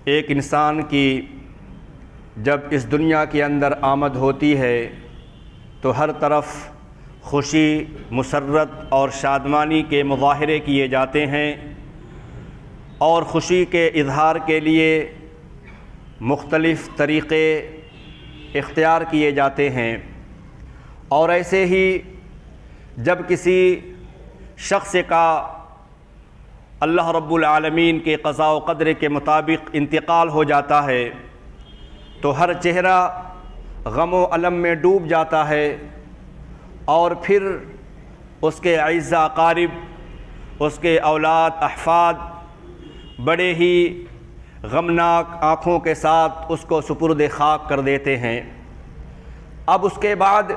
ایک انسان کی جب اس دنیا کے اندر آمد ہوتی ہے تو ہر طرف خوشی، مسرت اور شادمانی کے مظاہرے کیے جاتے ہیں، اور خوشی کے اظہار کے لیے مختلف طریقے اختیار کیے جاتے ہیں۔ اور ایسے ہی جب کسی شخص کا اللہ رب العالمین کے قضاء و قدر کے مطابق انتقال ہو جاتا ہے تو ہر چہرہ غم و الم میں ڈوب جاتا ہے، اور پھر اس کے اعزاء اقارب، اس کے اولاد احفاد بڑے ہی غمناک آنکھوں کے ساتھ اس کو سپرد خاک کر دیتے ہیں۔ اب اس کے بعد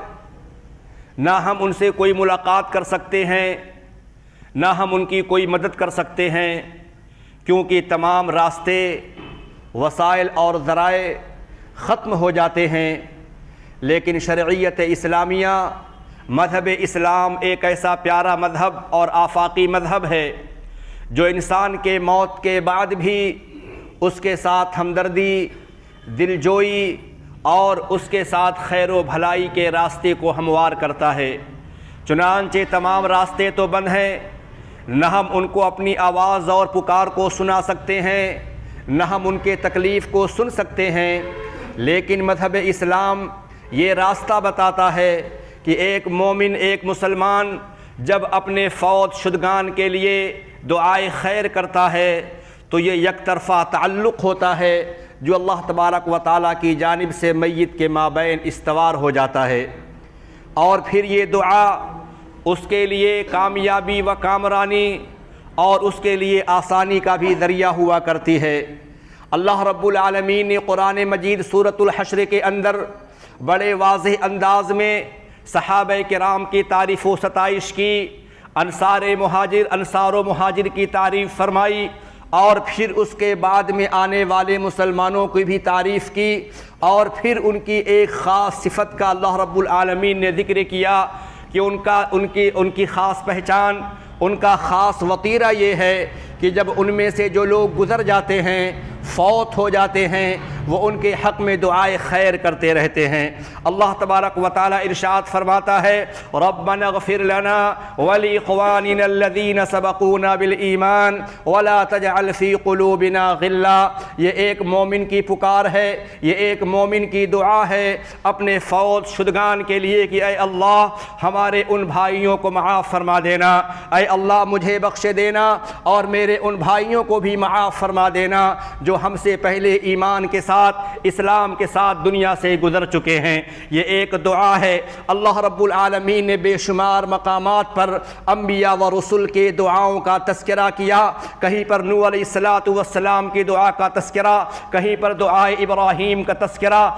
نہ ہم ان سے کوئی ملاقات کر سکتے ہیں، نہ ہم ان کی کوئی مدد کر سکتے ہیں، کیونکہ تمام راستے، وسائل اور ذرائع ختم ہو جاتے ہیں۔ لیکن شرعیت اسلامیہ، مذہب اسلام ایک ایسا پیارا مذہب اور آفاقی مذہب ہے جو انسان کے موت کے بعد بھی اس کے ساتھ ہمدردی، دلجوئی اور اس کے ساتھ خیر و بھلائی کے راستے کو ہموار کرتا ہے۔ چنانچہ تمام راستے تو بند ہیں، نہ ہم ان کو اپنی آواز اور پکار کو سنا سکتے ہیں، نہ ہم ان کے تکلیف کو سن سکتے ہیں، لیکن مذہب اسلام یہ راستہ بتاتا ہے کہ ایک مومن، ایک مسلمان جب اپنے فوت شدگان کے لیے دعائے خیر کرتا ہے تو یہ یک طرفہ تعلق ہوتا ہے جو اللہ تبارک و تعالیٰ کی جانب سے میت کے مابین استوار ہو جاتا ہے، اور پھر یہ دعا اس کے لیے کامیابی و کامرانی اور اس کے لیے آسانی کا بھی ذریعہ ہوا کرتی ہے۔ اللہ رب العالمین نے قرآن مجید سورۃ الحشر کے اندر بڑے واضح انداز میں صحابہ کرام کی تعریف و ستائش کی، انصار و مہاجر کی تعریف فرمائی، اور پھر اس کے بعد میں آنے والے مسلمانوں کی بھی تعریف کی، اور پھر ان کی ایک خاص صفت کا اللہ رب العالمین نے ذکر کیا کہ ان کی خاص پہچان، ان کا خاص وطیرہ یہ ہے کہ جب ان میں سے جو لوگ گزر جاتے ہیں، فوت ہو جاتے ہیں، وہ ان کے حق میں دعائے خیر کرتے رہتے ہیں۔ اللہ تبارک و تعالی ارشاد فرماتا ہے، ربنا اغفر لنا ولاخواننا الذین سبقونا بالایمان ولا تجعل فی قلوبنا غلا۔ یہ ایک مومن کی پکار ہے، یہ ایک مومن کی دعا ہے اپنے فوت شدگان کے لیے کہ اے اللہ ہمارے ان بھائیوں کو معاف فرما دینا، اے اللہ مجھے بخش دینا اور میرے ان بھائیوں کو بھی معاف فرما دینا جو ہم سے پہلے ایمان کے ساتھ، اسلام کے ساتھ دنیا سے گزر چکے ہیں۔ یہ ایک دعا ہے۔ اللہ رب العالمین نے بے شمار مقامات پر انبیاء و رسل کے دعاؤں کا تذکرہ کیا، کہیں پر نوح علیہ السلام کی دعا کا تذکرہ، کہیں پر دعائے ابراہیم کا تذکرہ۔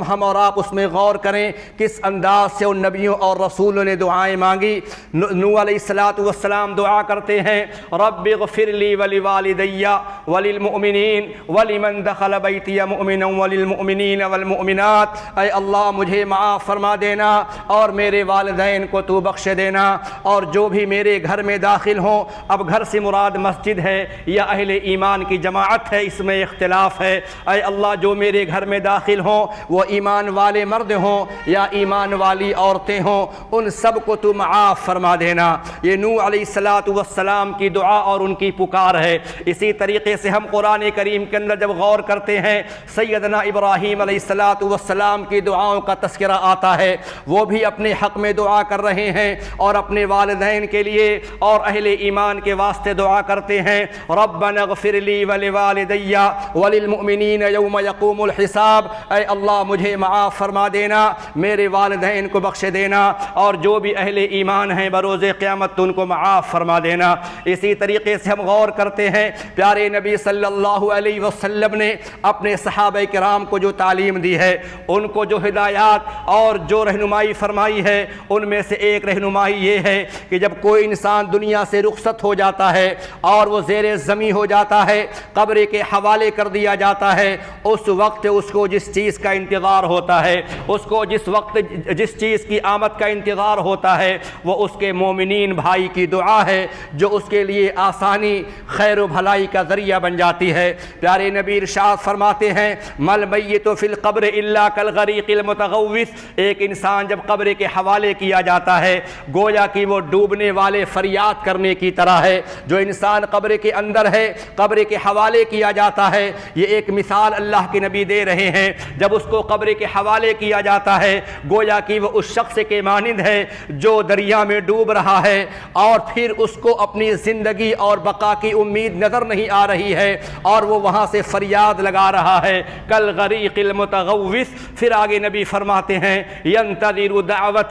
ہم اور آپ اس میں غور کریں کس انداز سے ان نبیوں اور رسولوں نے دعائیں مانگی۔ نوح علیہ السلام دعا کرتے ہیں، رب اغفر لی ولوالدی وللمؤمنین ولمن دخل بیتی مؤمنا وللمؤمنین والمؤمنات۔ اے اللہ مجھے معاف فرما دینا اور میرے والدین کو تو بخش دینا، اور جو بھی میرے گھر میں داخل ہوں، اب گھر سے مراد مسجد ہے یا اہل ایمان کی جماعت ہے، اس میں اختلاف ہے۔ اے اللہ جو میرے گھر میں داخل ہوں وہ ایمان والے مرد ہوں یا ایمان والی عورتیں ہوں، ان سب کو تو معاف فرما دینا۔ یہ نوح علیہ السلام کی دعا اور ان کی پکار ہے۔ اسی طریقے سے ہم قرآن کریم کے اندر جب غور کرتے ہیں، سیدنا ابراہیم علیہ السلام کی دعاؤں کا تذکرہ آتا ہے۔ وہ بھی اپنے حق میں دعا کر رہے ہیں اور اپنے والدین کے لیے اور اہل ایمان کے واسطے دعا کرتے ہیں، ربنا اغفر لی ولوالدی وللمؤمنین یوم یقوم الحساب۔ اے اللہ مجھے معاف فرما دینا، میرے والدین کو بخش دینا، اور جو بھی اہل ایمان ہیں بروز قیامت تو ان کو معاف فرما دینا۔ اسی طریقے سے ہم غور کرتے ہیں، پیارے نبی صلی اللہ علیہ وسلم نے اپنے صحابہ صحابہ کرام کو جو تعلیم دی ہے، ان کو جو ہدایات اور جو رہنمائی فرمائی ہے، ان میں سے ایک رہنمائی یہ ہے کہ جب کوئی انسان دنیا سے رخصت ہو جاتا ہے اور وہ زیر زمین ہو جاتا ہے، قبر کے حوالے کر دیا جاتا ہے، اس وقت اس کو جس چیز کا انتظار ہوتا ہے، اس کو جس وقت جس چیز کی آمد کا انتظار ہوتا ہے، وہ اس کے مومنین بھائی کی دعا ہے جو اس کے لیے آسانی، خیر و بھلائی کا ذریعہ بن جاتی ہے۔ پیارے نبی ارشاد فرماتے ہیں مل میت فی القبر الا کالغریق المتغوث، ایک انسان جب قبر کے حوالے کیا جاتا ہے گویا کہ وہ ڈوبنے والے فریاد کرنے کی طرح ہے۔ جو انسان قبر کے اندر ہے، قبر کے حوالے کیا جاتا ہے، یہ ایک مثال اللہ کے نبی دے رہے ہیں۔ جب اس کو قبر کے حوالے کیا جاتا ہے گویا کہ وہ اس شخص کے مانند ہے جو دریا میں ڈوب رہا ہے اور پھر اس کو اپنی زندگی اور بقا کی امید نظر نہیں آ رہی ہے اور وہ وہاں سے فریاد لگا رہا ہے کالغریق المتغوث۔ پھر آگے نبی فرماتے ہیں ینتظر دعوة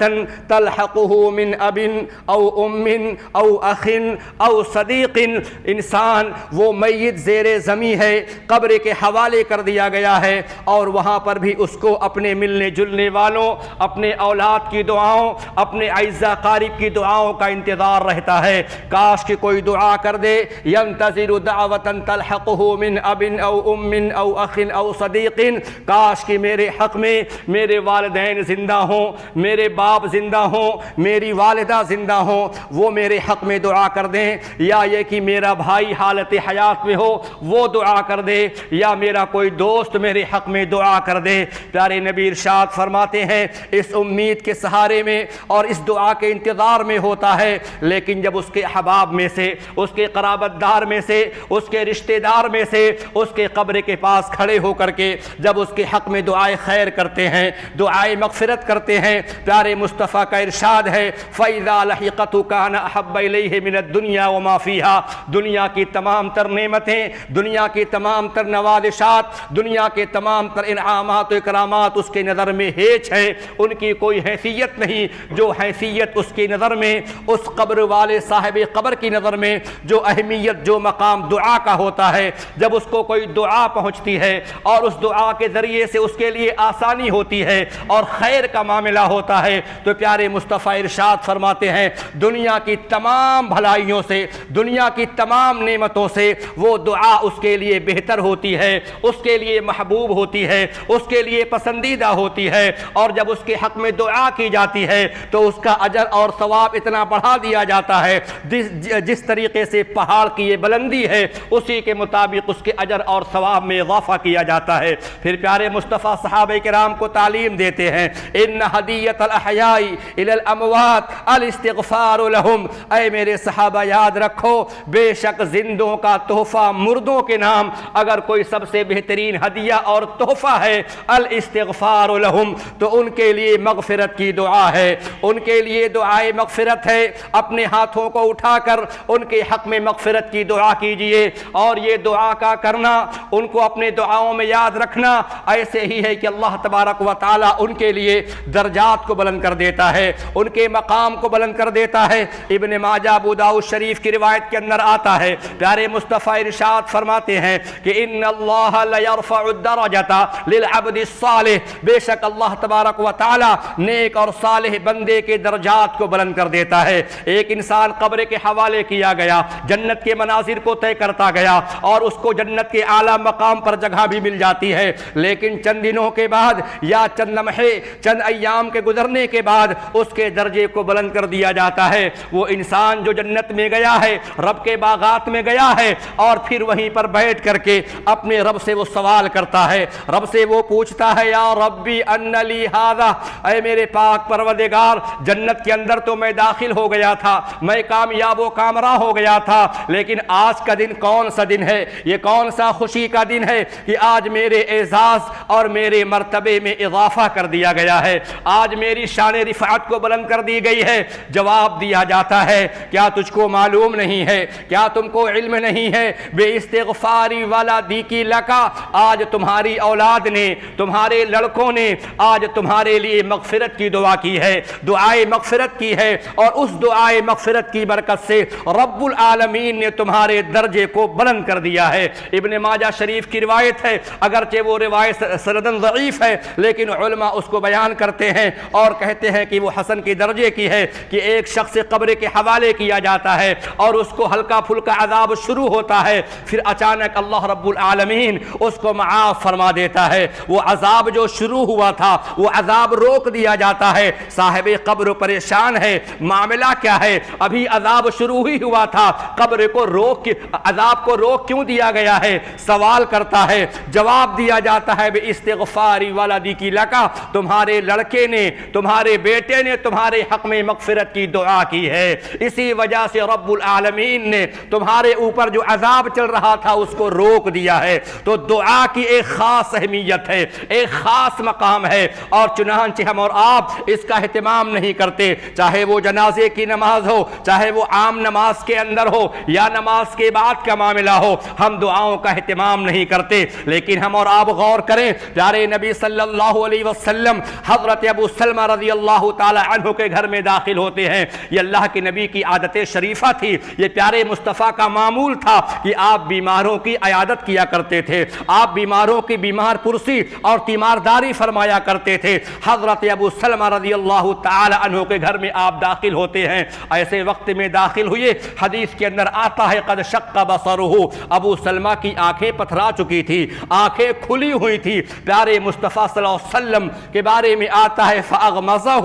تلحقه من اب او ام او اخ او صدیق، انسان وہ میت زیر زمین ہے، قبر کے حوالے کر دیا گیا ہے اور وہاں پر بھی اس کو اپنے ملنے جلنے والوں، اپنے اولاد کی دعاؤں، اپنے اعزاء قارب کی دعاؤں کا انتظار رہتا ہے۔ کاش کہ کوئی دعا کر دے ینتظر دعوة تلحقه من اب او ام او اخ او صدیق، کاش کہ میرے حق میں میرے والدین زندہ ہوں، میرے باپ زندہ ہوں، میری والدہ زندہ ہوں، وہ میرے حق میں دعا کر دیں، یا یہ کہ میرا بھائی حالت حیات میں ہو وہ دعا کر دے، یا میرا کوئی دوست میرے حق میں دعا کر دے۔ پیارے نبی ارشاد فرماتے ہیں اس امید کے سہارے میں اور اس دعا کے انتظار میں ہوتا ہے، لیکن جب اس کے احباب میں سے، اس کے قرابت دار میں سے، اس کے رشتہ دار میں سے اس کے قبر کے پاس کھڑے ہو کر کے جب اس کے حق میں دعائے خیر کرتے ہیں، دعائے مغفرت کرتے ہیں، پیارے مصطفیٰ کا ارشاد ہے فَإِذَا لَحِقَتُ كَانَ أَحَبَّ إِلَيْهِ مِنَ الدُّنْيَا وَمَا فِيهَا، دنیا کی تمام تر نعمتیں، دنیا کی تمام تر نوازشات، دنیا کے تمام تر انعامات و اکرامات اس کے نظر میں ہیچ ہے، ان کی کوئی حیثیت نہیں جو حیثیت اس کی نظر میں اس قبر والے صاحب قبر کی نظر میں جو اہمیت، جو مقام دعا کا ہوتا ہے۔ جب اس کو کوئی دعا پہنچتی ہے اور اس دعا کے ذریعے سے اس کے لیے آسانی ہوتی ہے اور خیر کا معاملہ ہوتا ہے تو پیارے مصطفیٰ ارشاد فرماتے ہیں دنیا کی تمام بھلائیوں سے، دنیا کی تمام نعمتوں سے وہ دعا اس کے لیے بہتر ہوتی ہے، اس کے لیے محبوب ہوتی ہے، اس کے لیے پسندیدہ ہوتی ہے، اور جب اس کے حق میں دعا کی جاتی ہے تو اس کا اجر اور ثواب اتنا بڑھا دیا جاتا ہے جس طریقے سے پہاڑ کی یہ بلندی ہے اسی کے مطابق اس کے اجر اور ثواب میں اضافہ کیا جاتا ہے۔ پھر پیارے مصطفیٰ صحابہ کرام کو تعلیم دیتے ہیں ان ہدیۃ الاحیاء الی الاموات الاستغفار لهم، اے میرے صحابہ یاد رکھو بے شک زندوں کا تحفہ مردوں کے نام اگر کوئی سب سے بہترین ہدیہ اور تحفہ ہے الاستغفار لهم تو ان کے لیے مغفرت کی دعا ہے، ان کے لیے دعائے مغفرت ہے۔ اپنے ہاتھوں کو اٹھا کر ان کے حق میں مغفرت کی دعا کیجئے، اور یہ دعا کا کرنا، ان کو اپنے دعاؤں میں یاد رکھنا ایسے ہی ہے کہ اللہ تبارک و تعالی ان کے لیے درجات کو بلند کر دیتا ہے، ان کے مقام کو بلند کر دیتا ہے۔ ابن ماجہ ابو داؤد شریف کی روایت کے اندر آتا ہے پیارے مصطفیٰ ارشاد فرماتے ہیں کہ ان اللہ لیرفع الدرجۃ للعبد الصالح، بے شک اللہ تبارک و تعالی نیک اور صالح بندے کے درجات کو بلند کر دیتا ہے۔ ایک انسان قبر کے حوالے کیا گیا، جنت کے مناظر کو طے کرتا گیا اور اس کو جنت کے اعلیٰ مقام پر جگہ بھی مل جاتی ہے، لیکن چند دنوں کے بعد یا چند لمحے، چند ایام کے گزرنے کے بعد اس کے درجے کو بلند کر دیا جاتا ہے۔ وہ انسان جو جنت میں گیا ہے، رب کے باغات میں گیا ہے، اور پھر وہیں پر بیٹھ کر کے اپنے رب سے وہ سوال کرتا ہے، رب سے وہ پوچھتا ہے یا ربی ان لی ھذا، اے میرے پاک پروردگار جنت کے اندر تو میں داخل ہو گیا تھا، میں کامیاب و کامراں ہو گیا تھا، لیکن آج کا دن کون سا دن ہے، یہ کون سا خوشی کا دن ہے کہ آج میرے اعزاز اور میرے مرتبے میں اضافہ کر دیا گیا ہے، آج میری شان رفعت کو بلند کر دی گئی ہے۔ جواب دیا جاتا ہے کیا تجھ کو معلوم نہیں ہے، کیا تم کو علم نہیں ہے، بے استغفاری والا دیکی لکا، آج تمہاری اولاد نے، تمہارے لڑکوں نے آج تمہارے لیے مغفرت کی دعا کی ہے، دعائے مغفرت کی ہے، اور اس دعائے مغفرت کی برکت سے رب العالمین نے تمہارے درجے کو بلند کر دیا ہے۔ ابن ماجہ شریف کی روایت ہے اگرچہ وہ روایت سندن ضعیف ہے لیکن علماء اس کو بیان کرتے ہیں اور کہتے ہیں کہ وہ حسن کے درجے کی ہے کہ ایک شخص قبر کے حوالے کیا جاتا ہے اور اس کو ہلکا پھلکا عذاب شروع ہوتا ہے، پھر اچانک اللہ رب العالمین اس کو معاف فرما دیتا ہے، وہ عذاب جو شروع ہوا تھا وہ عذاب روک دیا جاتا ہے۔ صاحب قبر پریشان ہے، معاملہ کیا ہے؟ ابھی عذاب شروع ہی ہوا تھا، قبر کو روک عذاب کو روک کیوں دیا گیا ہے؟ سوال کرتا ہے، جواب دیا جاتا ہے بے استغفاری ولدی کی لکا، تمہارے لڑکے نے، تمہارے بیٹے نے تمہارے حق میں مغفرت کی دعا کی ہے، اسی وجہ سے رب العالمین نے تمہارے اوپر جو عذاب چل رہا تھا اس کو روک دیا ہے۔ تو دعا کی ایک خاص اہمیت ہے، ایک خاص مقام ہے، اور چنانچہ ہم اور آپ اس کا اہتمام نہیں کرتے، چاہے وہ جنازے کی نماز ہو، چاہے وہ عام نماز کے اندر ہو یا نماز کے بعد کا معاملہ ہو، ہم دعاؤں کا اہتمام نہیں کرتے۔ لیکن ہم اور آپ غور کریں، پیارے نبی صلی اللہ علیہ وسلم حضرت ابو سلمہ رضی اللہ تعالی عنہ کے گھر میں داخل ہوتے ہیں۔ یہ اللہ کے نبی کی عادت شریفہ تھی، یہ پیارے مصطفیٰ کا معمول تھا کہ آپ بیماروں کی عیادت کیا کرتے تھے، آپ بیماروں کی بیمار پرسی اور تیمارداری فرمایا کرتے تھے۔ حضرت ابو سلمہ رضی اللہ تعالی عنہ کے گھر میں آپ داخل ہوتے ہیں، ایسے وقت میں داخل ہوئے، حدیث کے اندر آتا ہے قد شق بصرہ، ابو سلمہ کی آنکھیں پتھرا چکی تھی، آنکھیں کھلی ہوئی تھی۔ پیارے مصطفیٰ صلی اللہ علیہ وسلم کے بارے میں آتا ہے فاغمضہ،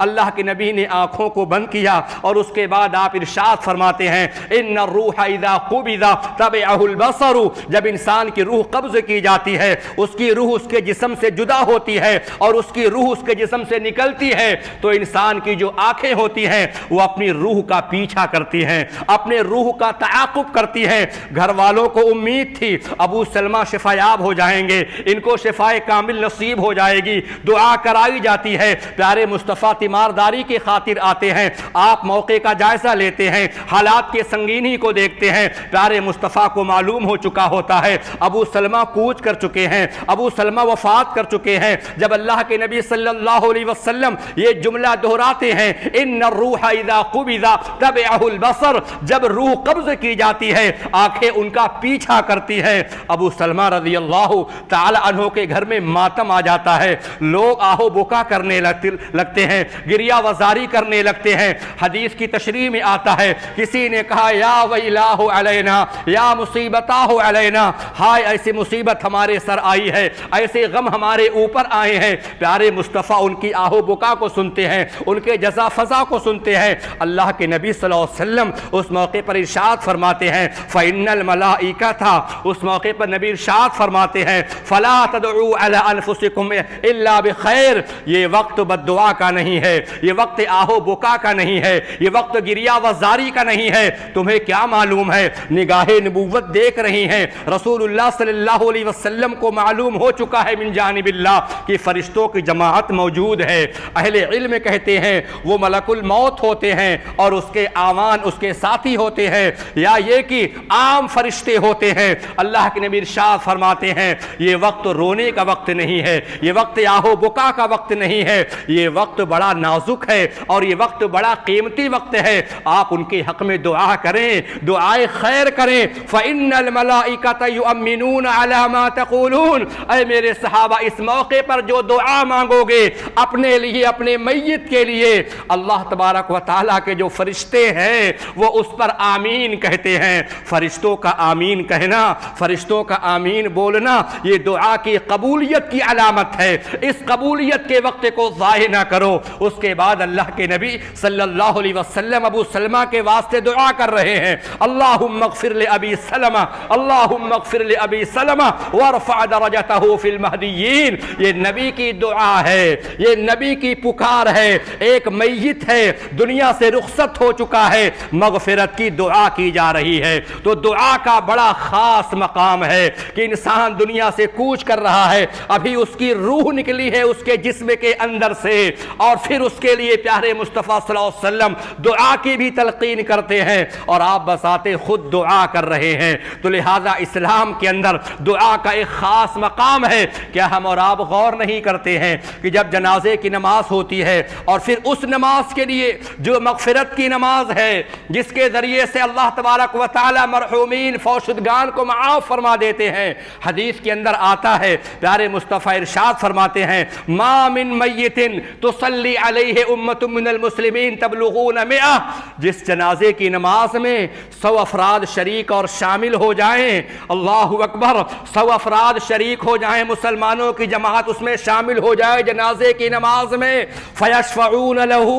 اللہ کے نبی نے آنکھوں کو بند کیا اور اس کے بعد آپ ارشاد فرماتے ہیں ان الروح اذا قبض تبعہ البصر، جب انسان کی روح قبض کی جاتی ہے، اس کی روح اس کے جسم سے جدا ہوتی ہے اور اس کی روح اس کے جسم سے نکلتی ہے، تو انسان کی جو آنکھیں ہوتی ہیں وہ اپنی روح کا پیچھا کرتی ہیں، اپنے روح کا تعاقب کرتی ہیں۔ گھر والوں کو امید تھی ابو سلمہ شفایاب ہو جائیں گے، ان کو شفائے کامل نصیب ہو جائے گی، دعا کرائی جاتی ہے۔ پیارے مصطفیٰ تیمارداری کی خاطر آتے ہیں، آپ موقع کا جائزہ لیتے ہیں، حالات کے سنگینی کو دیکھتے ہیں۔ پیارے مصطفیٰ کو معلوم ہو چکا ہوتا ہے ابو سلمہ کوچ کر چکے ہیں، ابو سلمہ وفات کر چکے ہیں۔ جب اللہ کے نبی صلی اللہ علیہ وسلم یہ جملہ دہراتے ہیں ان الروح اذا قبض تبعہ البصر، جب روح قبض کی جاتی ہے آنکھیں ان کا پیچھا کرتی ہے، ابو سلمہ رضی اللہ تعالی عنہ کے گھر میں ماتم آ جاتا ہے، لوگ آہو بکا کرنے لگتے ہیں، گریہ وزاری کرنے لگتے ہیں۔ حدیث کی تشریح میں آتا ہے کسی نے کہا یا ویلہ علینا، یا مصیبتہ علینا، ہائے ایسی مصیبت ہمارے سر آئی ہے، ایسے غم ہمارے اوپر آئے ہیں۔ پیارے مصطفیٰ ان کی آہو بکا کو سنتے ہیں، ان کے جزا فضا کو سنتے ہیں۔ اللہ کے نبی صلی اللہ علیہ وسلم اس موقع پر ارشاد فرماتے ہیں فَإِنَّ الْمَلَائِكَةَ، اس موقع پر نبی ارشاد فرماتے ہیں فَلَا تَدْعُوا عَلَىٰ أَنفُسِكُمْ إِلَّا بِخَيْرٍ، یہ وقت بد دعا کا نہیں ہے، یہ وقت آہو بکا کا نہیں ہے، یہ وقت گریہ وزاری کا نہیں ہے۔ تمہیں کیا معلوم ہے؟ نگاہ نبوت دیکھ رہی ہیں، رسول اللہ صلی اللہ علیہ وسلم کو معلوم ہو چکا ہے من جانب اللہ کہ فرشتوں کی جماعت موجود ہے۔ اہل علم کہتے ہیں وہ ملک الموت ہوتے ہیں اور اس کے آوان اس کے ساتھی ہوتے ہیں، یا یہ کہ عام فرشتے ہوتے ہیں۔ اللہ کے نبی ارشاد فرماتے ہیں یہ وقت رونے کا وقت نہیں ہے، یہ وقت آہو بکا کا وقت نہیں ہے، یہ وقت بڑا نازک ہے اور یہ وقت بڑا قیمتی وقت ہے۔ آپ ان کے حق میں دعا کریں، دعائے خیر کریں۔ فَإِنَّ الْمَلَائِكَةَ يُؤْمِنُونَ عَلَىٰ مَا تَقُولُونَ، اے میرے صحابہ اس موقع پر جو دعا مانگو گے اپنے لیے، اپنے میت کے لیے، اللہ تبارک و تعالیٰ کے جو فرشتے ہیں وہ اس پر آمین کہتے ہیں۔ فرشتوں کا آمین کہنا، فرشتوں کا آمین بولنا یہ دعا کی قبولیت کی علامت ہے۔ اس قبولیت کے وقت کو ضائع نہ کرو۔ اس کے بعد اللہ کے نبی صلی اللہ علیہ وسلم ابو سلمہ کے واسطے دعا کر رہے ہیں اللہم اغفر لأبی سلمہ، اللہم اغفر لأبی سلمہ وارفع درجتہ فی المہدیین۔ یہ نبی کی دعا ہے، یہ نبی کی پکار ہے۔ ایک میت ہے، دنیا سے رخصت ہو چکا ہے، مغفرت کی دعا کی جا رہی ہے۔ تو دعا کا بڑا خاص مقام ہے کہ انسان دنیا سے کوچ کر رہا ہے، ابھی اس کی روح نکلی ہے اس کے جسم کے اندر سے، اور پھر اس کے لیے پیارے مصطفیٰ صلی اللہ علیہ وسلم دعا کی بھی تلقین کرتے ہیں اور آپ بذات خود دعا کر رہے ہیں۔ تو لہذا اسلام کے اندر دعا کا ایک خاص مقام ہے۔ کیا ہم اور آپ غور نہیں کرتے ہیں کہ جب جنازے کی نماز ہوتی ہے اور پھر اس نماز کے لیے جو مغفرت کی نماز ہے جس کے ذریعے سے اللہ تبارک و تعالی مرحومین فوشدگان کو معاف فرما دیتے ہیں، حدیث حدیث کے اندر آتا ہے، پیارے مصطفیٰ ارشاد فرماتے ہیں ما من میت تصلی علیہ امت من المسلمین تبلغون 100، جس جنازے کی نماز میں 100 افراد شریک اور شامل ہو جائیں، اللہ اکبر، 100 افراد شریک ہو جائیں، مسلمانوں کی جماعت اس میں شامل ہو جائے جنازے کی نماز میں، فیشفعون لہ،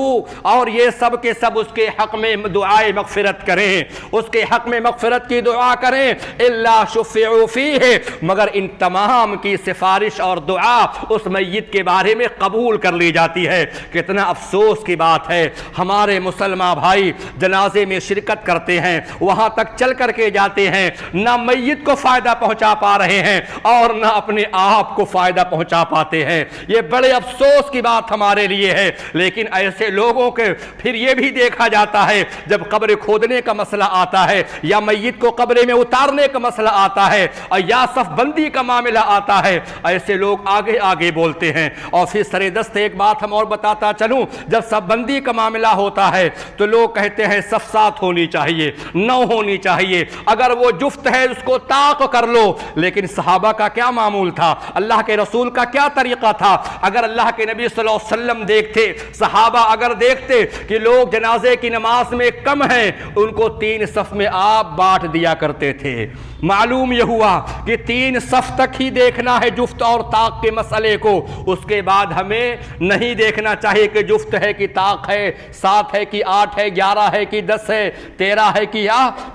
اور یہ سب کے سب اس کے حق میں دعائے مغفرت کریں، اس کے حق میں مغفرت کی دعا کریں، الا شفعوا فیہ، مگر ان تمام کی سفارش اور دعا اس میت کے بارے میں قبول کر لی جاتی ہے۔ کتنا افسوس کی بات ہے، ہمارے مسلمان بھائی جنازے میں شرکت کرتے ہیں، وہاں تک چل کر کے جاتے ہیں، نہ میت کو فائدہ پہنچا پا رہے ہیں اور نہ اپنے آپ کو فائدہ پہنچا پاتے ہیں۔ یہ بڑے افسوس کی بات ہمارے لیے ہے، لیکن ایسے لوگوں کے پھر یہ بھی دیکھا جاتا ہے جب قبر کھودنے کا مسئلہ آتا ہے یا میت کو قبر میں اتارنے کا مسئلہ آتا ہے اور یا صف بندی کا معاملہ آتا ہے، ایسے لوگ آگے آگے بولتے ہیں۔ اور پھر سرے دست ایک بات ہم اور بتاتا چلوں، جب صف بندی کا معاملہ ہوتا ہے تو لوگ کہتے ہیں صف 7 ہونی چاہیے، 9 ہونی چاہیے، اگر وہ جفت ہے اس کو طاق کر لو۔ لیکن صحابہ کا کیا معمول تھا، اللہ کے رسول کا کیا طریقہ تھا؟ اگر اللہ کے نبی صلی اللہ علیہ وسلم دیکھتے، صحابہ اگر دیکھتے کہ لوگ جنازے کی نماز میں کم ہیں، ان کو 3 صف میں آپ بانٹ دیا کرتے تھے۔ معلوم یہ ہوا کہ 3 صف تک ہی دیکھنا ہے جفت اور طاق کے مسئلے کو، اس کے بعد ہمیں نہیں دیکھنا چاہیے کہ جفت ہے کہ طاق ہے، 7 ہے کہ 8 ہے، 11 ہے کہ 10 ہے، 13 ہے کہ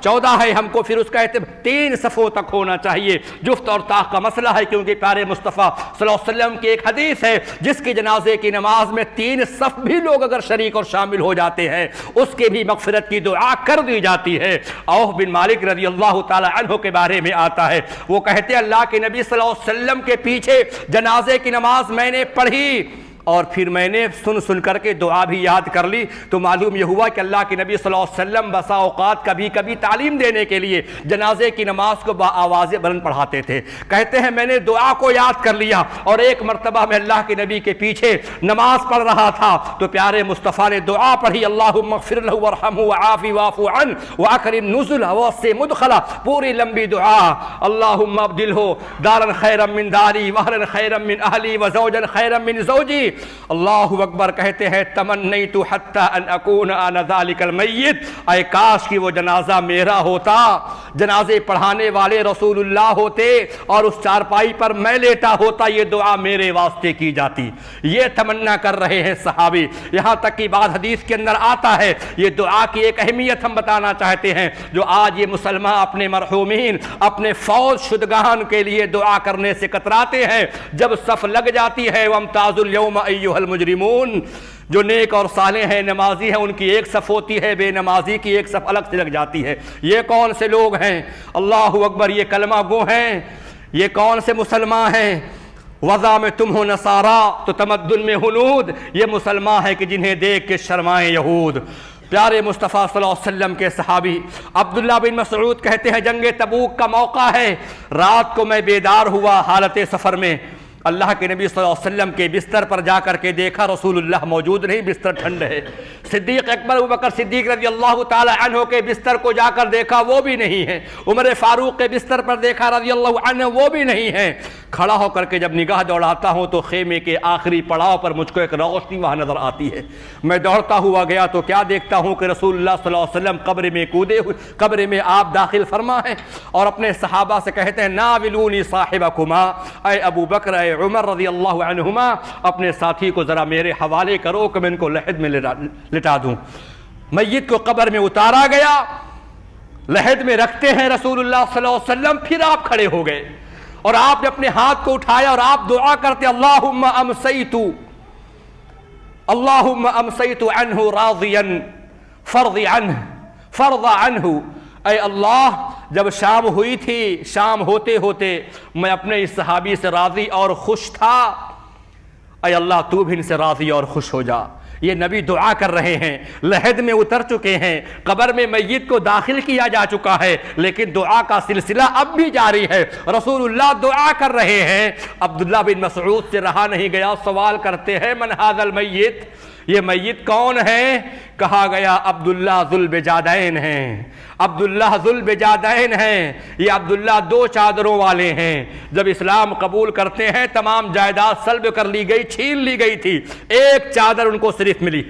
14 ہے، ہم کو پھر اس کا 3 صفوں تک ہونا چاہیے۔ جفت اور طاق کا مسئلہ ہے، کیونکہ پیارے مصطفیٰ صلی اللہ علیہ وسلم کی ایک حدیث ہے جس کی جنازے کی نماز میں 3 صف بھی لوگ اگر شریک اور شامل ہو جاتے ہیں اس کے بھی مغفرت کی دعا کر دی جاتی ہے۔ عوف بن مالک رضی اللہ تعالی عنہ کے بارے میں آتا ہے، وہ کہتے ہیں اللہ کے نبی صلی اللہ علیہ وسلم کے پیچھے جنازے کی نماز میں نے پڑھی اور پھر میں نے سن کر کے دعا بھی یاد کر لی، تو معلوم یہ ہوا کہ اللہ کے نبی صلی اللہ علیہ وسلم بسا اوقات کبھی کبھی تعلیم دینے کے لیے جنازے کی نماز کو بآواز بلند پڑھاتے تھے۔ کہتے ہیں میں نے دعا کو یاد کر لیا اور ایک مرتبہ میں اللہ کے نبی کے پیچھے نماز پڑھ رہا تھا تو پیارے مصطفیٰ نے دعا پڑھی، اللہم اغفر لہ وارحمہ وعافہ واعف عنہ واکرم نزلہ ووسع مدخلہ، پوری لمبی دعا، اللہم ابدلہ دارا خیرا من داری واہلا خیرا من اہلی وزوجا خیرا من زوجی۔ اللہ اکبر، کہتے ہیں تمنیت حتی ان اکون انا ذالک المیت، اے کاش کہ وہ جنازہ میرا ہوتا، جنازے پڑھانے والے رسول اللہ ہوتے اور اس چارپائی پر میں لیٹا ہوتا، یہ دعا میرے واسطے کی جاتی۔ یہ تمنا کر رہے ہیں صحابی، یہاں تک کہ بعض حدیث کے اندر آتا ہے، یہ دعا کی ایک اہمیت ہم بتانا چاہتے ہیں جو آج یہ مسلمان اپنے مرحومین، اپنے فوت شدگان کے لیے دعا کرنے سے کتراتے ہیں۔ جب صف لگ جاتی ہے وامتازوا اليوم ایھا المجرمون، جو نیک اور صالح ہیں، نمازی ہیں، ان کی ایک صف ہوتی ہے، بے نمازی کی ایک صف الگ سے لگ جاتی ہے۔ یہ کون سے لوگ ہیں؟ اللہ اکبر، یہ کلمہ گو ہیں، یہ کون سے مسلمان ہیں؟ وضع میں تم ہو نصارا تو تمدن میں ہنود، یہ مسلمان ہیں کہ جنہیں دیکھ کے شرمائیں یہود۔ پیارے مصطفیٰ صلی اللہ علیہ وسلم کے صحابی عبداللہ بن مسعود کہتے ہیں جنگ تبوک کا موقع ہے، رات کو میں بیدار ہوا حالت سفر میں، اللہ کے نبی صلی اللہ علیہ وسلم کے بستر پر جا کر کے دیکھا رسول اللہ موجود نہیں، بستر ٹھنڈ ہے۔ صدیق اکبر ابوبکر صدیق رضی اللہ تعالی عنہ کے بستر کو جا کر دیکھا، وہ بھی نہیں ہے۔ عمر فاروق کے بستر پر دیکھا رضی اللہ عنہ، وہ بھی نہیں ہے۔ کھڑا ہو کر کے جب نگاہ دوڑاتا ہوں تو خیمے کے آخری پڑاؤ پر مجھ کو ایک روشنی وہاں نظر آتی ہے۔ میں دوڑتا ہوا گیا تو کیا دیکھتا ہوں کہ رسول اللہ صلی اللہ علیہ وسلم قبر میں کودے ہوئے، قبر میں آپ داخل فرما ہیں اور اپنے صحابہ سے کہتے ہیں ناولونی صاحبکما، اے ابو بکر، اے عمر رضی اللہ عنہما، اپنے ساتھی کو ذرا میرے حوالے کرو کہ میں ان کو لحد میں لٹا دوں۔ میت کو قبر میں اتارا گیا، لحد میں رکھتے ہیں رسول اللہ صلی اللہ علیہ وسلم، پھر آپ کھڑے ہو گئے اور آپ نے اپنے ہاتھ کو اٹھایا اور آپ دعا کرتے اللہم امسیت عنہ راضیا فرض عنہ، اے اللہ جب شام ہوئی تھی، شام ہوتے ہوتے میں اپنے اس صحابی سے راضی اور خوش تھا، اے اللہ تو بھی ان سے راضی اور خوش ہو جا۔ یہ نبی دعا کر رہے ہیں، لحد میں اتر چکے ہیں، قبر میں میت کو داخل کیا جا چکا ہے، لیکن دعا کا سلسلہ اب بھی جاری ہے۔ رسول اللہ دعا کر رہے ہیں۔ عبداللہ بن مسعود سے رہا نہیں گیا، سوال کرتے ہیں من ھذا المیت، یہ میت کون ہے؟ کہا گیا عبداللہ ذوالبجادین ہیں، عبداللہ ذوالبجادین ہیں، یہ عبداللہ 2 چادروں والے ہیں۔ جب اسلام قبول کرتے ہیں تمام جائیداد سلب کر لی گئی، چھین لی گئی تھی، ایک چادر ان کو صرف ملی۔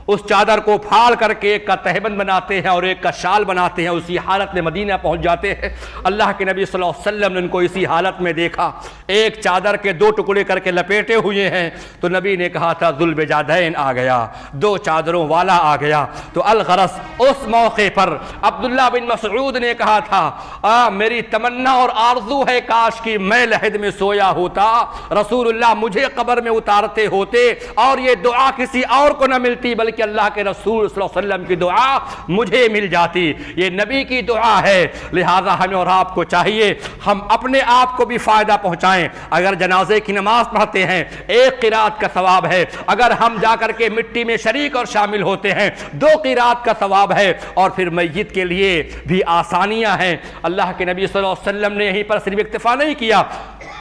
اس چادر کو پھاڑ کر کے ایک کا تہبند بناتے ہیں اور ایک کا شال بناتے ہیں، اسی حالت میں مدینہ پہنچ جاتے ہیں۔ اللہ کے نبی صلی اللہ علیہ وسلم نے ان کو اسی حالت میں دیکھا، ایک چادر کے 2 ٹکڑے کر کے لپیٹے ہوئے ہیں، تو نبی نے کہا تھا ذوالبجادین آ گیا، 2 چادروں والا آ گیا۔ تو الغرض اس موقع پر عبداللہ بن مسعود نے کہا تھا میری تمنا اور آرزو ہے کاش کہ میں لحد میں سویا ہوتا، رسول اللہ مجھے قبر میں اتارتے ہوتے اور یہ دعا کسی اور کو نہ ملتی بلکہ کہ اللہ کے رسول صلی اللہ علیہ وسلم کی دعا مجھے مل جاتی۔ یہ نبی کی دعا ہے، لہذا ہمیں اور آپ کو چاہیے ہم اپنے آپ کو بھی فائدہ پہنچائیں۔ اگر جنازے کی نماز پڑھتے ہیں 1 قرات کا ثواب ہے، اگر ہم جا کر کے مٹی میں شریک اور شامل ہوتے ہیں 2 قرات کا ثواب ہے، اور پھر میت کے لیے بھی آسانیاں ہیں۔ اللہ کے نبی صلی اللہ علیہ وسلم نے یہیں پر صرف اکتفا نہیں کیا،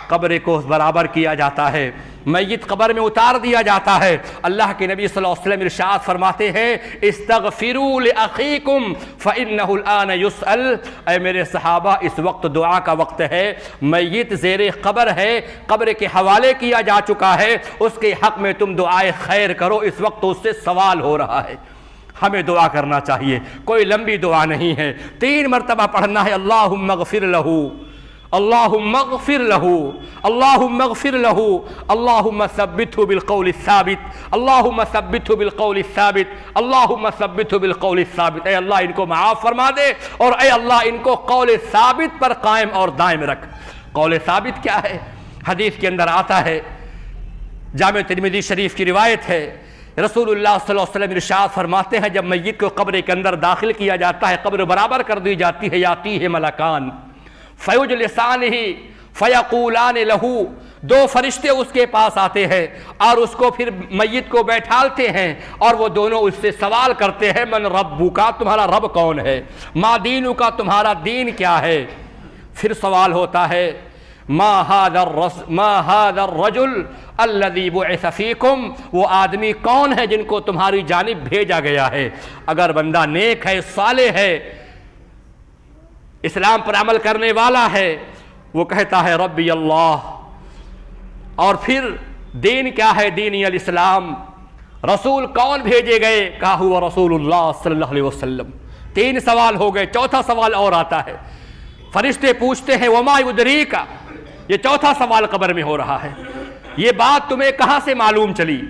قبر کو برابر کیا جاتا ہے، میت قبر میں اتار دیا جاتا ہے۔ اللہ کے نبی صلی اللہ علیہ وسلم ارشاد فرماتے ہیں استغفروا لأخیکم فإنہ الآن یسأل، اے میرے صحابہ اس وقت دعا کا وقت ہے، میت زیر قبر ہے، قبر کے حوالے کیا جا چکا ہے، اس کے حق میں تم دعائے خیر کرو، اس وقت اس سے سوال ہو رہا ہے۔ ہمیں دعا کرنا چاہیے، کوئی لمبی دعا نہیں ہے، 3 مرتبہ پڑھنا ہے اللہم اغفر لہو، اللہم اغفر لہو، اللہم اغفر لہو، اللہم ثبتہ بالقول الثابت، اللہم ثبتہ بالقول الثابت، اللہم ثبتہ بالقول الثابت۔ اے اللہ ان کو معاف فرما دے اور اے اللہ ان کو قول ثابت پر قائم اور دائم رکھ۔ قول ثابت کیا ہے؟ حدیث کے اندر آتا ہے، جامع ترمذی شریف کی روایت ہے، رسول اللہ صلی اللہ علیہ وسلم ارشاد فرماتے ہیں جب میت کو قبر کے اندر داخل کیا جاتا ہے، قبر برابر کر دی جاتی ہے، یاتیہ ملکان فیجلسانہ فیقولان لہو، 2 فرشتے اس کے پاس آتے ہیں اور اس کو پھر میت کو بیٹھالتے ہیں اور وہ دونوں اس سے سوال کرتے ہیں من ربک، تمہارا رب کون ہے، ما دینک، تمہارا دین کیا ہے۔ پھر سوال ہوتا ہے ما هذا الرجل الذي بعث فيكم، وہ آدمی کون ہے جن کو تمہاری جانب بھیجا گیا ہے۔ اگر بندہ نیک ہے، صالح ہے، اسلام پر عمل کرنے والا ہے، وہ کہتا ہے ربی اللہ، اور پھر دین کیا ہے، دینی الاسلام، رسول کون بھیجے گئے، کہا ہوا رسول اللہ صلی اللہ علیہ وسلم۔ 3 سوال ہو گئے، 4تھا سوال اور آتا ہے، فرشتے پوچھتے ہیں وما یدریک، یہ 4تھا سوال قبر میں ہو رہا ہے، یہ بات تمہیں کہاں سے معلوم چلی،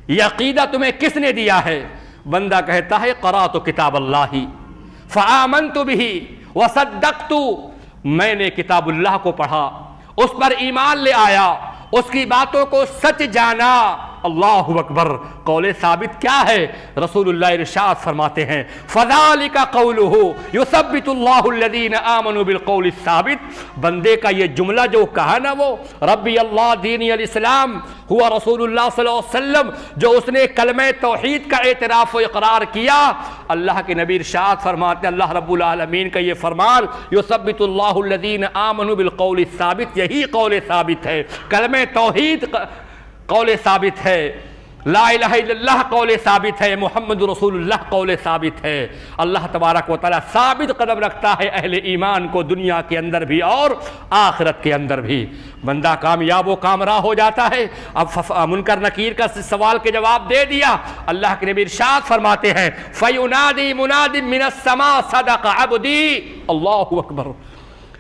یہ عقیدہ تمہیں کس نے دیا ہے؟ بندہ کہتا ہے قرأت کتاب اللہ فآمنت بہ وصدقت، میں نے کتاب اللہ کو پڑھا، اس پر ایمان لے آیا، اس کی باتوں کو سچ جانا۔ اللہ اکبر، قول ثابت کیا ہے؟ رسول اللہ ارشاد فرماتے ہیں فذالک قولہ یثبت اللہ الذین آمنوا بالقول الثابت، بندے کا یہ جملہ جو کہا نا، وہ ربی اللہ دینی الاسلام ہوا رسول اللہ صلی اللہ علیہ وسلم، جو اس نے کلمہ توحید کا اعتراف و اقرار کیا، اللہ کے نبی ارشاد فرماتے ہیں، اللہ رب العالمین کا یہ فرمان یثبت اللہ الذین آمنوا بالقول الثابت، یہی قول ثابت ہے، کلمہ توحید قول ثابت ہے، لا الہ الا اللہ قول ثابت ہے، محمد رسول اللہ قول ثابت ہے۔ اللہ تبارک و تعالیٰ ثابت قدم رکھتا ہے اہل ایمان کو، دنیا کے اندر بھی اور آخرت کے اندر بھی۔ بندہ کامیاب و کامراہ ہو جاتا ہے۔ اب منکر نکیر کا سوال کے جواب دے دیا، اللہ کے نبی ارشاد فرماتے ہیں فَيُنَادِي مُنَادٍ مِّنَ السَّمَاءِ صَدَقَ عَبْدِي، اللہ اکبر،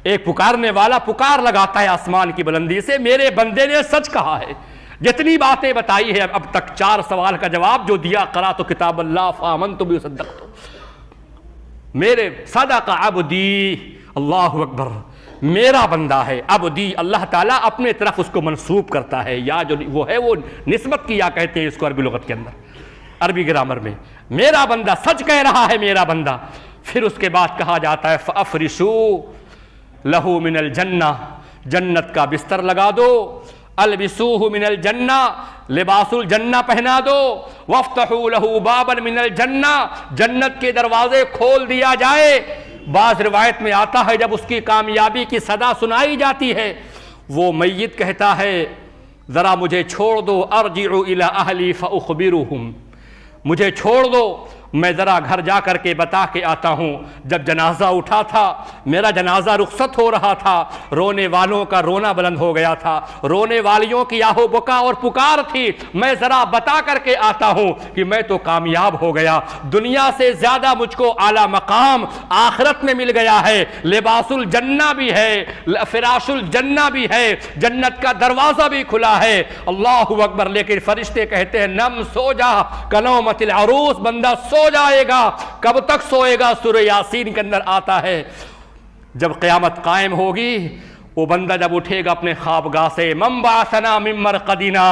ایک پکارنے والا پکار لگاتا ہے آسمان کی بلندی سے، میرے بندے نے سچ کہا ہے۔ جتنی باتیں بتائی ہیں اب تک، 4 سوال کا جواب جو دیا، قرأت کتاب اللہ فآمنت بہ وصدقت، میرے صدق عبدی، اللہ اکبر، میرا بندہ ہے، عبدی، اللہ تعالیٰ اپنے طرف اس کو منسوب کرتا ہے، یا جو وہ ہے وہ نسبت کیا کہتے ہیں اس کو عربی لغت کے اندر، عربی گرامر میں، میرا بندہ سچ کہہ رہا ہے، میرا بندہ۔ پھر اس کے بعد کہا جاتا ہے فَأَفْرِشُوا لَهُ مِنَ الْجَنَّةِ، جنت کا بستر لگا دو، البسوہ من الجنہ، لباس الجنہ پہنا دو، وَافْتَحُوا لَهُ بَابًا مِنَ الْجَنَّةِ، جنت کے دروازے کھول دیا جائے۔ بعض روایت میں آتا ہے جب اس کی کامیابی کی صدا سنائی جاتی ہے، وہ میت کہتا ہے ذرا مجھے چھوڑ دو، ارجع الی اہلی فاخبرہم، مجھے چھوڑ دو، میں ذرا گھر جا کر کے بتا کے آتا ہوں۔ جب جنازہ اٹھا تھا، میرا جنازہ رخصت ہو رہا تھا، رونے والوں کا رونا بلند ہو گیا تھا، رونے والیوں کی آہو بکا اور پکار تھی، میں ذرا بتا کر کے آتا ہوں کہ میں تو کامیاب ہو گیا، دنیا سے زیادہ مجھ کو اعلیٰ مقام آخرت میں مل گیا ہے، لباس الجنہ بھی ہے، فراش الجنہ بھی ہے، جنت کا دروازہ بھی کھلا ہے۔ اللہ اکبر۔ لیکن فرشتے کہتے ہیں نم، سو جا، کنومت العروس، بندہ سو جائے گا۔ کب تک سوئے گا؟ سورہ یاسین کے اندر آتا ہے جب قیامت قائم ہوگی، وہ بندہ جب اٹھے گا اپنے خوابگاہ سے، من بعثنا من مرقدنا،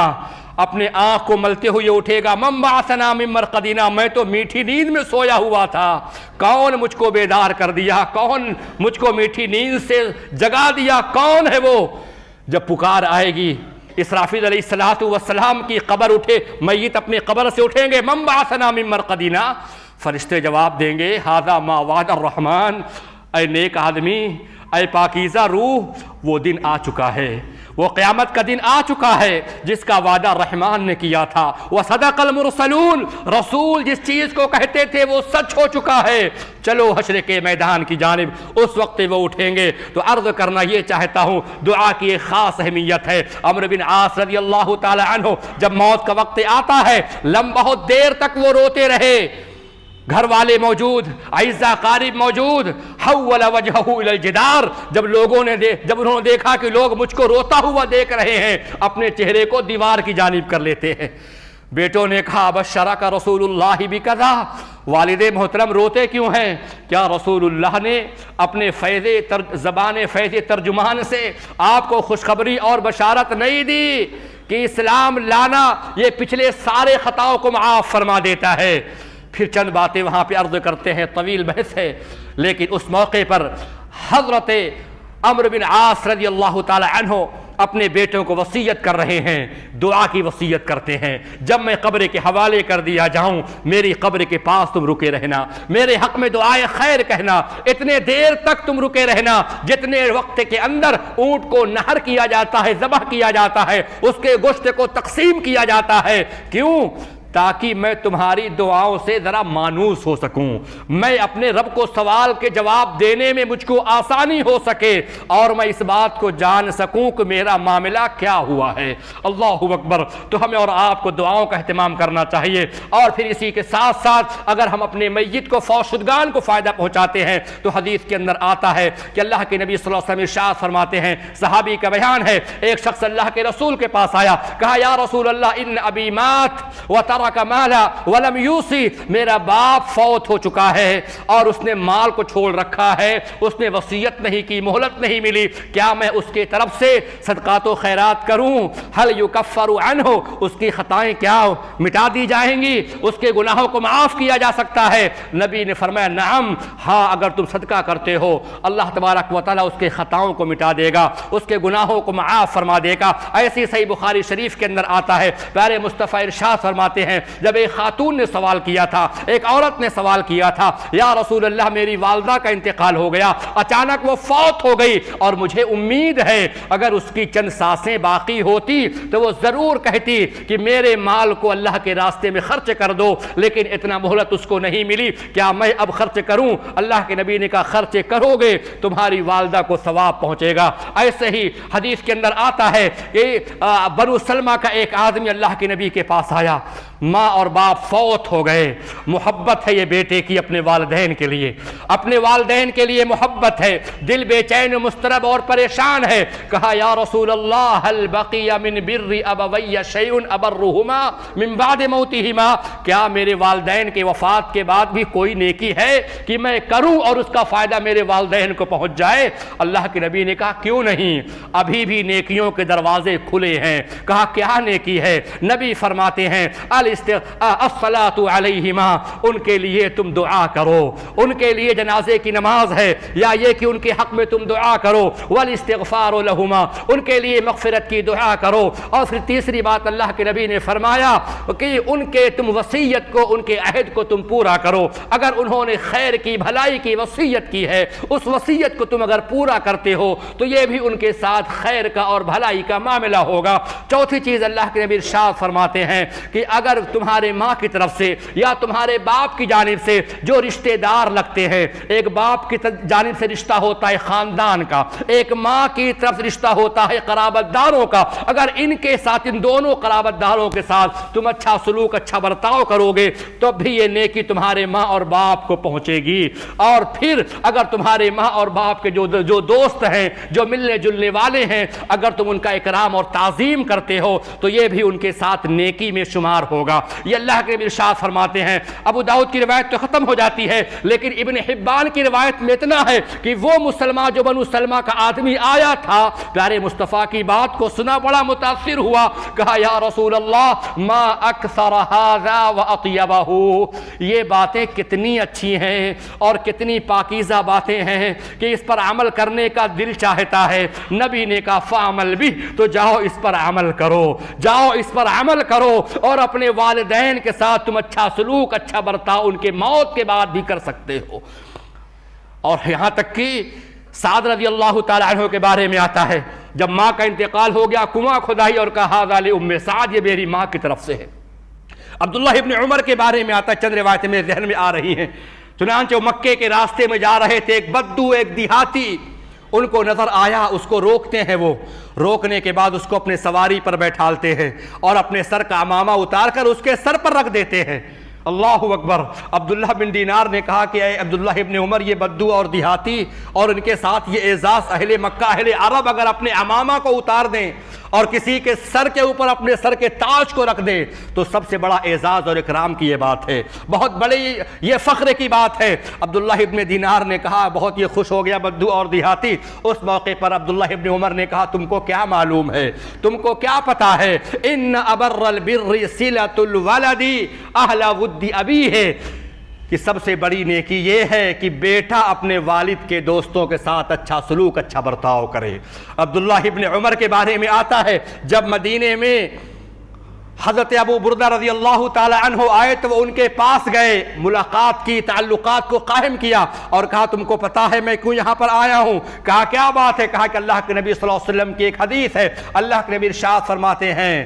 اپنے آنکھ کو ملتے ہوئے اٹھے گا، من بعثنا من مرقدنا، میں تو میٹھی نیند میں سویا ہوا تھا، کون مجھ کو بیدار کر دیا؟ کون مجھ کو میٹھی نیند سے جگا دیا؟ کون ہے وہ؟ جب پکار آئے گی، اسرافیل علیہ السلام کی قبر اٹھے، میت اپنے قبر سے اٹھیں گے، من بعثنا من مرقدنا، فرشتے جواب دیں گے ھذا ما وعد الرحمن، اے نیک آدمی، اے پاکیزہ روح، وہ دن آ چکا ہے، وہ قیامت کا دن آ چکا ہے جس کا وعدہ رحمان نے کیا تھا، وصدق المرسلون، رسول جس چیز کو کہتے تھے وہ سچ ہو چکا ہے، چلو حشر کے میدان کی جانب۔ اس وقت وہ اٹھیں گے۔ تو عرض کرنا یہ چاہتا ہوں، دعا کی ایک خاص اہمیت ہے۔ عمرو بن عاص رضی اللہ تعالی عنہ جب موت کا وقت آتا ہے، بہت دیر تک وہ روتے رہے، گھر والے موجود، اعزاء قارب موجود، حول وجہہ الی الجدار، جب انہوں نے دیکھا کہ لوگ مجھ کو روتا ہوا دیکھ رہے ہیں، اپنے چہرے کو دیوار کی جانب کر لیتے ہیں۔ بیٹوں نے کہا بشرک رسول اللہ بکذا، والد محترم روتے کیوں ہیں؟ کیا رسول اللہ نے اپنے زبان فیض ترجمان سے آپ کو خوشخبری اور بشارت نہیں دی کہ اسلام لانا یہ پچھلے سارے خطاؤں کو معاف فرما دیتا ہے؟ پھر چند باتیں وہاں پہ عرض کرتے ہیں، طویل بحث ہے، لیکن اس موقع پر حضرت عمرو بن عاص رضی اللہ تعالی عنہ اپنے بیٹوں کو وصیت کر رہے ہیں، دعا کی وصیت کرتے ہیں، جب میں قبر کے حوالے کر دیا جاؤں، میری قبر کے پاس تم رکے رہنا، میرے حق میں دعائے خیر کہنا، اتنے دیر تک تم رکے رہنا جتنے وقت کے اندر اونٹ کو نہر کیا جاتا ہے، ذبح کیا جاتا ہے، اس کے گوشت کو تقسیم کیا جاتا ہے۔ کیوں؟ تاکہ میں تمہاری دعاؤں سے ذرا مانوس ہو سکوں، میں اپنے رب کو سوال کے جواب دینے میں مجھ کو آسانی ہو سکے، اور میں اس بات کو جان سکوں کہ میرا معاملہ کیا ہوا ہے۔ اللہ اکبر۔ تو ہمیں اور آپ کو دعاؤں کا اہتمام کرنا چاہیے، اور پھر اسی کے ساتھ ساتھ اگر ہم اپنے میت کو فوت شدگان کو فائدہ پہنچاتے ہیں تو حدیث کے اندر آتا ہے کہ اللہ کے نبی صلی اللہ علیہ وسلم ارشاد فرماتے ہیں، صحابی کا بیان ہے، ایک شخص اللہ کے رسول کے پاس آیا، کہا یا رسول اللہ ان ابی مات کا مالا ولم یوسی، میرا باپ فوت ہو چکا ہے اور اس نے مال کو چھوڑ رکھا ہے، اس نے وصیت نہیں کی، مہلت نہیں ملی، کیا میں اس کے طرف سے صدقات و خیرات کروں؟ هل یکفر عنہ، اس کی خطائیں کیا مٹا دی جائیں گی، اس کے گناہوں کو معاف کیا جا سکتا ہے؟ نبی نے فرمایا نعم، ہاں، اگر تم صدقہ کرتے ہو اللہ تبارک و تعالیٰ اس کے خطاؤں کو مٹا دے گا، اس کے گناہوں کو معاف فرما دے گا۔ ایسی صحیح بخاری شریف کے اندر آتا ہے، پیارے مصطفیٰ ارشاد فرماتے ہیں، جب ایک خاتون نے سوال کیا تھا، ایک عورت نے سوال کیا تھا، یا رسول اللہ میری والدہ کا انتقال ہو گیا، اچانک وہ فوت ہو گئی، اور مجھے امید ہے اگر اس کی چند سانسیں باقی ہوتی تو وہ ضرور کہتی کہ میرے مال کو اللہ کے راستے میں خرچ کر دو، لیکن اتنا مہلت اس کو نہیں ملی، کیا میں اب خرچ کروں؟ اللہ کے نبی نے کہا خرچ کرو گے تمہاری والدہ کو ثواب پہنچے گا۔ ایسے ہی حدیث کے اندر آتا ہے کہ بنو سلمہ کا ایک آدمی اللہ کے نبی کے پاس آیا، ماں اور باپ فوت ہو گئے، محبت ہے یہ بیٹے کی اپنے والدین کے لیے، اپنے والدین کے لیے محبت ہے، دل بے چین مضطرب اور پریشان ہے، کہا یا رسول اللہ هل بقی من بر ابوی شیء ابرہما من بعد موتہما، کیا میرے والدین کے وفات کے بعد بھی کوئی نیکی ہے کہ میں کروں اور اس کا فائدہ میرے والدین کو پہنچ جائے؟ اللہ کے نبی نے کہا کیوں نہیں، ابھی بھی نیکیوں کے دروازے کھلے ہیں۔ کہا کیا نیکی ہے؟ نبی فرماتے ہیں الصلاۃ علیہما، ان کے لیے تم دعا کرو، ان کے لیے جنازے کی نماز ہے، یا یہ کہ ان کے حق میں تم دعا کرو، والاستغفار لہما، ان کے لیے مغفرت کی دعا کرو، اور پھر تیسری بات اللہ کے نبی نے فرمایا کہ ان کے تم وصیت کو، ان کے عہد کو تم پورا کرو، اگر انہوں نے خیر کی بھلائی کی وصیت کی ہے، اس وصیت کو تم اگر پورا کرتے ہو تو یہ بھی ان کے ساتھ خیر کا اور بھلائی کا معاملہ ہوگا۔ چوتھی چیز اللہ کے نبی ارشاد فرماتے ہیں کہ اگر تمہارے ماں کی طرف سے یا تمہارے باپ کی جانب سے جو رشتے دار لگتے ہیں، ایک باپ کی جانب سے رشتہ ہوتا ہے خاندان کا، ایک ماں کی طرف سے رشتہ ہوتا ہے قرابت داروں کا، اگر ان کے ساتھ، ان دونوں قرابت داروں کے ساتھ تم اچھا سلوک، اچھا برتاؤ کرو گے تو بھی یہ نیکی تمہارے ماں اور باپ کو پہنچے گی۔ اور پھر اگر تمہارے ماں اور باپ کے جو دوست ہیں، جو ملنے جلنے والے ہیں، اگر تم ان کا اکرام اور تعظیم کرتے ہو تو یہ بھی ان کے ساتھ نیکی میں شمار ہوگا۔ یہ اللہ کے نبی ارشاد فرماتے ہیں، ابو داؤد کی روایت تو ختم ہو جاتی ہے لیکن ابن حبان کی روایت میں اتنا ہے کہ وہ مسلمہ جو بنو سلمہ کا آدمی آیا تھا، پیارے مصطفیٰ کی بات کو سنا، بڑا متاثر ہوا، کہا یا رسول اللہ ما اکثر ھذا واطیبہ، یہ باتیں کتنی اچھی ہیں اور کتنی پاکیزہ باتیں ہیں کہ اس پر عمل کرنے کا دل چاہتا ہے۔ نبی نے کہا فعمل بھی، تو جاؤ اس پر عمل کرو، جاؤ اس پر عمل کرو، اور اپنے والدین کے ساتھ تم اچھا سلوک، اچھا برتاؤ ان کے موت کے بعد بھی کر سکتے ہو۔ اور یہاں تک کہ سعد رضی اللہ تعالیٰ عنہ کے بارے میں آتا ہے، جب ماں کا انتقال ہو گیا، کنواں کھدائی اور کہا ھذا لأم سعد، یہ میری ماں کی طرف سے ہے۔ عبداللہ ابن عمر کے بارے میں آتا ہے، چند روایتیں میرے ذہن میں آ رہی ہیں، چنانچہ وہ مکے کے راستے میں جا رہے تھے، ایک بدو، ایک دیہاتی ان کو نظر آیا، اس کو روکتے ہیں، وہ روکنے کے بعد اس کو اپنے سواری پر بیٹھالتے ہیں اور اپنے سر کا عمامہ اتار کر اس کے سر پر رکھ دیتے ہیں۔ اللہ اکبر۔ عبداللہ بن دینار نے کہا کہ اے عبداللہ ابن عمر، یہ بدو اور دیہاتی اور ان کے ساتھ یہ اعزاز اہل مکہ، اہل عرب اگر اپنے عمامہ کو اتار دیں اور کسی کے سر کے اوپر اپنے سر کے تاج کو رکھ دیں تو سب سے بڑا اعزاز اور اکرام کی یہ بات ہے، بہت بڑی یہ فخر کی بات ہے۔ عبداللہ ابن دینار نے کہا، بہت یہ خوش ہو گیا بدو اور دیہاتی۔ اس موقع پر عبداللہ ابن عمر نے کہا تم کو کیا معلوم ہے، تم کو کیا پتا ہے، ان ابر البر صلۃ الولد اہل ود ابی ہے، کہ سب سے بڑی نیکی یہ ہے کہ بیٹا اپنے والد کے دوستوں کے ساتھ اچھا سلوک، اچھا برتاؤ کرے۔ عبداللہ ابن عمر کے بارے میں آتا ہے، جب مدینے میں حضرت ابو بردہ رضی اللہ تعالی عنہ آئے تو وہ ان کے پاس گئے، ملاقات کی، تعلقات کو قائم کیا اور کہا تم کو پتا ہے میں کیوں یہاں پر آیا ہوں؟ کہا کیا بات ہے؟ کہا کہ اللہ کے نبی صلی اللہ علیہ وسلم کی ایک حدیث ہے، اللہ کے نبی ارشاد فرماتے ہیں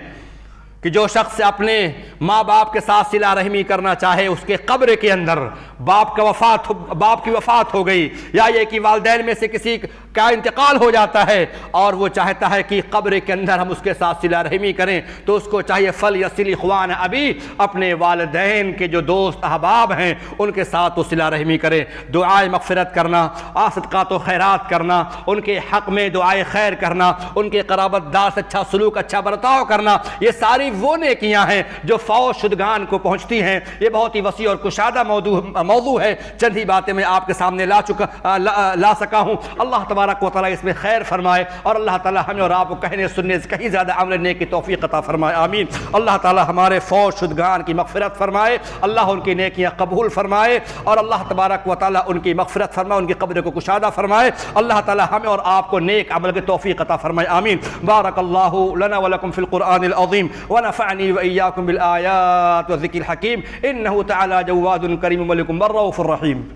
کہ جو شخص اپنے ماں باپ کے ساتھ صلہ رحمی کرنا چاہے، اس کے قبر کے اندر باپ کی وفات ہو گئی، یا یہ کہ والدین میں سے کسی کا انتقال ہو جاتا ہے اور وہ چاہتا ہے کہ قبر کے اندر ہم اس کے ساتھ صلہ رحمی کریں، تو اس کو چاہیے فلیصل اخوان ابی، اپنے والدین کے جو دوست احباب ہیں ان کے ساتھ وہ صلہ رحمی کریں، دعائے مغفرت کرنا، صدقات و خیرات کرنا، ان کے حق میں دعائے خیر کرنا، ان کے قرابت دار سے اچھا سلوک، اچھا برتاؤ کرنا، یہ ساری وہ نیکیاں ہیں جو فوت شدگان کو پہنچتی ہیں۔ یہ بہت ہی وسیع اور کشادہ موضوع ہے، چند ہی باتیں میں آپ کے سامنے لا سکا ہوں۔ اللہ تبارک و تعالیٰ اس میں خیر فرمائے اور اللہ تعالیٰ ہمیں اور آپ کو کہنے سننے سے کہیں زیادہ عمل نیکی کی توفیق عطا فرمائے، آمین۔ اللہ تعالیٰ ہمارے فوت شدگان کی مغفرت فرمائے، اللہ ان کی نیکیاں قبول فرمائے اور اللہ تبارک و تعالیٰ ان کی مغفرت فرمائے، ان کی قبر کو کشادہ فرمائے، اللہ تعالیٰ ہمیں اور آپ کو نیک عمل کی توفیق عطا فرمائے، آمین۔ بارک اللہ لنا ولکم فی القرآن العظیم ونفعني وإياكم بالآيات والذكر الحكيم إنه تعالى جواد كريم ملك بر رؤوف رحيم۔